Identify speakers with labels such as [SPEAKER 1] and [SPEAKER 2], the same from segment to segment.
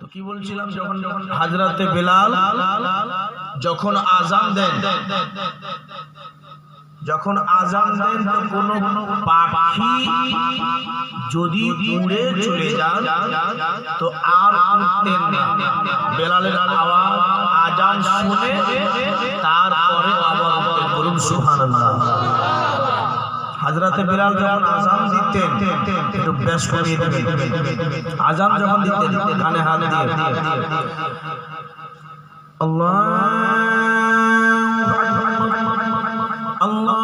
[SPEAKER 1] তো কি বলছিলাম, যখন হযরতে বেলাল যখন আযান দেন, তো কোনো পাখি যদি উড়ে চলে যায় তো আর উঠতেন না। বেলালের আওয়াজ আযান শুনে তারপরে আবার উঠতেন। বলুন সুবহানাল্লাহ। হযরতে বেলাল যখন আযান দিতেন, একটু বেশ করিয়ে দেবেন, আযান যখন দিতেন কানে হাত দিয়ে আল্লাহু আকবার, আল্লাহু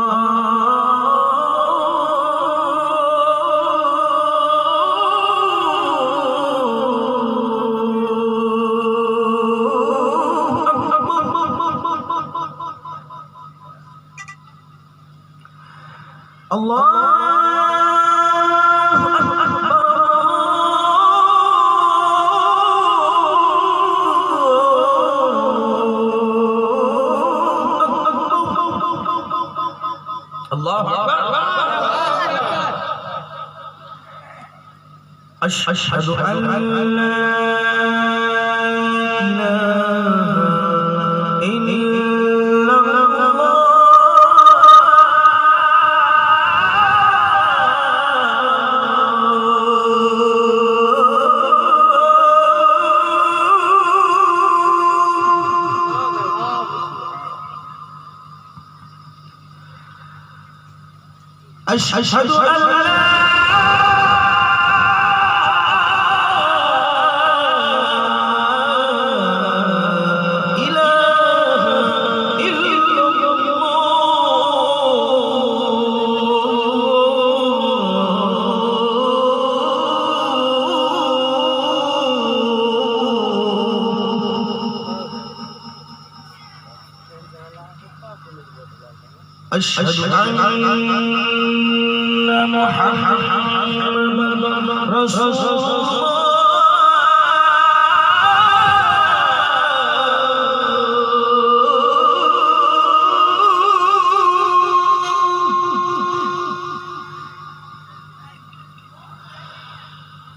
[SPEAKER 1] আকবার, আশহাদু আল্লা ইলাহা ইল্লাল্লাহ أشهد أن لا إله إلا الله أشهد أن محمد رسول الله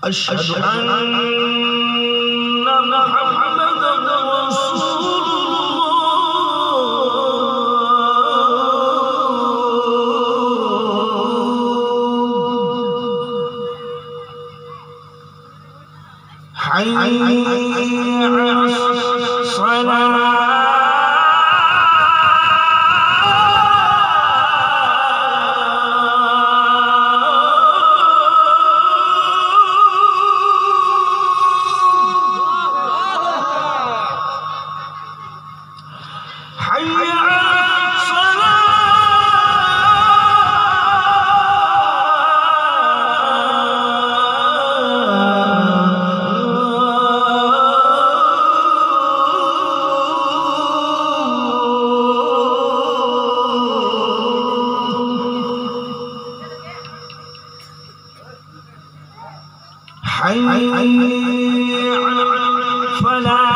[SPEAKER 1] أشهد أن محمد رسول حي على الصلاة حي على الفلاح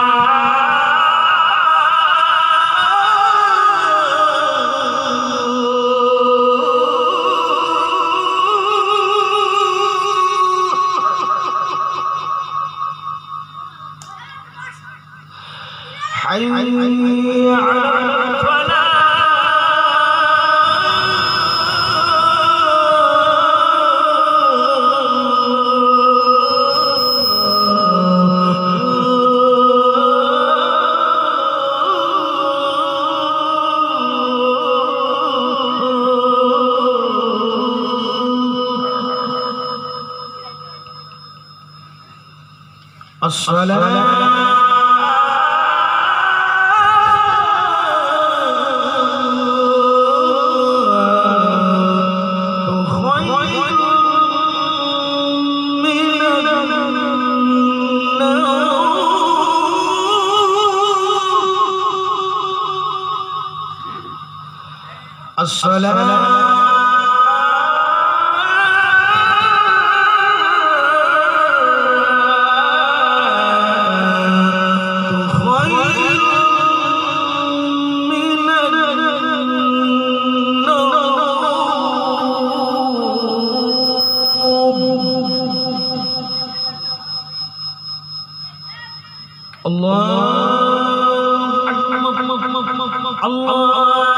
[SPEAKER 1] حي على الفلاح الصلاة الصلاة আল্লাহ